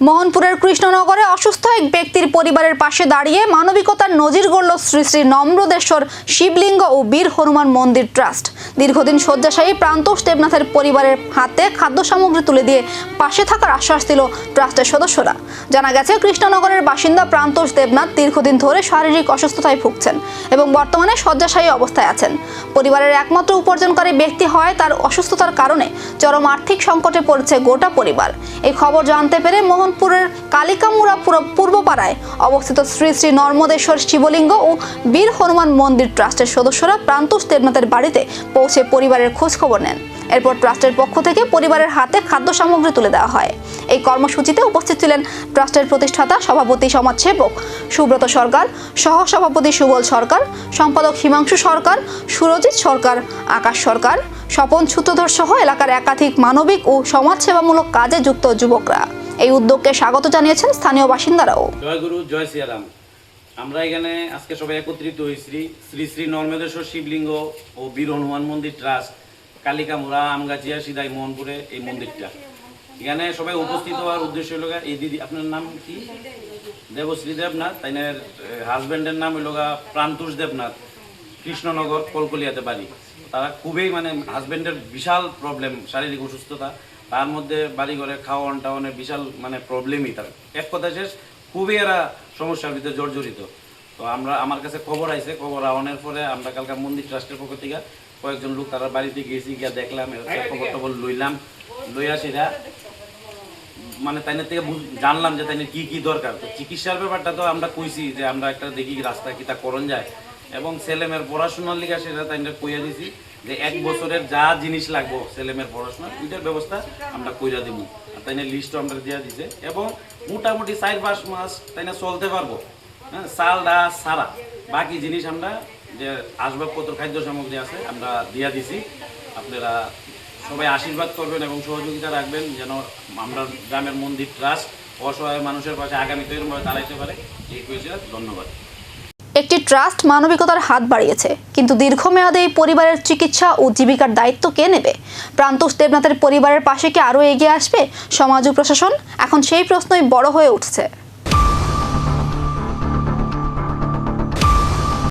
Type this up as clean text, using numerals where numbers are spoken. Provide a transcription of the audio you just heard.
মোহনপুরের কৃষ্ণনগরে অসুস্থ এক ব্যক্তির পরিবারের পাশে দাঁড়িয়ে মানবিকতার নজির গড়ল শ্রী শ্রী নম্রদেশ্বর শিবলিঙ্গ ও বীর হনুমান মন্দির ট্রাস্ট। দীর্ঘদিন শয্যাশায়ী প্রান্তোষ দেবনাথের পরিবারের হাতে খাদ্য সামগ্রী তুলে দিয়ে পাশে থাকার আশ্বাস দিল ট্রাস্টের সদস্যরা। জানা গেছে, কৃষ্ণনগরের বাসিন্দা প্রান্তোষ দেবনাথ দীর্ঘদিন ধরে শারীরিক অসুস্থতায় ভুগছেন এবং বর্তমানে শয্যাশায়ী অবস্থায় আছেন। পরিবারের একমাত্র উপার্জনকারী ব্যক্তি হয় তার অসুস্থতার কারণে চরম আর্থিক সংকটে পড়েছে গোটা পরিবার। এই খবর জানতে পেরে মোহনপুরের কালিকামুড়া পূর্বপাড়ায় অবস্থিত শ্রী শ্রী নর্মদেশ্বর শিবলিঙ্গ ও বীর হনুমান মন্দির ট্রাস্টের সদস্যরা প্রান্তোষ দেবনাথের বাড়িতে পৌঁছে পরিবারের খোঁজ খবর নেন। এরপর ট্রাস্টের পক্ষ থেকে পরিবারের হাতে খাদ্য সামগ্রী তুলে দেওয়া হয়। এই কর্মসূচিতে উপস্থিত ছিলেন ট্রাস্টের প্রতিষ্ঠাতা সভাপতি সমাজসেবক সুব্রত সরকার, সহসভাপতি সুবল সরকার, সম্পাদক হিমাংশু সরকার, সুরজিৎ সরকার, আকাশ সরকার, স্বপন সূত্রধর সহ এলাকার একাধিক মানবিক ও সমাজসেবামূলক কাজে যুক্ত যুবকরা। এই উদ্যোগকে স্বাগত জানিয়েছেন স্থানীয় বাসিন্দারাও। জয় গুরু, জয় শ্রীরাম। আমরা এখানে আজকে সবাই একত্রিত হয়েছি শ্রী শ্রী নর্মদেশ্বর শিবলিঙ্গ ও বীর হনুমান মন্দির ট্রাস্ট, কালিকামুড়া, আমগাছিয়া, সিদাই, মোহনপুরে এই মন্দিরটা। এখানে সবাই উপস্থিত হওয়ার উদ্দেশ্য হলো এই দিদি, আপনার নাম কি? দেবশ্রী দেবনাথ। তাইনের হাজব্যান্ডের নাম হইল প্রান্তোষ দেবনাথ, কৃষ্ণনগর কলকলিয়াতে বাড়ি। তারা খুবই হাজব্যান্ডের বিশাল প্রবলেম, শারীরিক অসুস্থতা, তার মধ্যে বাড়ি ঘরে খাওয়ান টাওয়ানের বিশাল প্রবলেমই। তার এক কথা শেষ, খুবই এরা সমস্যার ভিতরে জর্জরিত। তো আমার কাছে খবর আইছে, খবর আওয়ানোর পরে আমরা কালকা মন্দির ট্রাস্টের পক্ষ থেকে কয়েকজন লোক তারা বাড়িতে গেছি, গিয়া দেখলাম, খবর টবর লইলাম, লইয়া সেটা তাইনের থেকে জানলাম যে তাইনের কি কি দরকার। তো চিকিৎসার ব্যাপারটা তো আমরা কইছি যে আমরা একটা দেখি রাস্তা কি তা করণ যায়, এবং ছেলেমেয়ের পড়াশোনার লিগা সেটা তাইনের কইয়া দিছি যে 1 বছরের যা জিনিস লাগবো ছেলেমেয়ের পড়াশোনা ওইটার ব্যবস্থা আমরা কইরা দিব। আর তাইনের লিস্টও আমরা দিয়া দিছে, এবং মোটামুটি 4-5 মাস তাইনা চলতে পারবো। হ্যাঁ, চাল ডাল সারা বাকি জিনিস আমরা যে আসবাবপত্র খাদ্য সামগ্রী আছে আমরা দিয়া দিছি। আপনারা সবাই আশীর্বাদ করবেন এবং সহযোগিতা রাখবেন যেন আমরা গ্রামের মন্দির ট্রাস্ট অসহায় মানুষের পাশে আগামীতে এরকমভাবে দাঁড়াইতে পারে। এই কইছে, ধন্যবাদ। একটি ট্রাস্ট মানবিকতার হাত বাড়িয়েছে, কিন্তু দীর্ঘমেয়াদে এই পরিবারের চিকিৎসা ও জীবিকার দায়িত্ব কে নেবে? প্রান্তোষ দেবনাথের পরিবারের পাশে কি আরও এগিয়ে আসবে সমাজ ও প্রশাসন? এখন সেই প্রশ্নই বড় হয়ে উঠছে।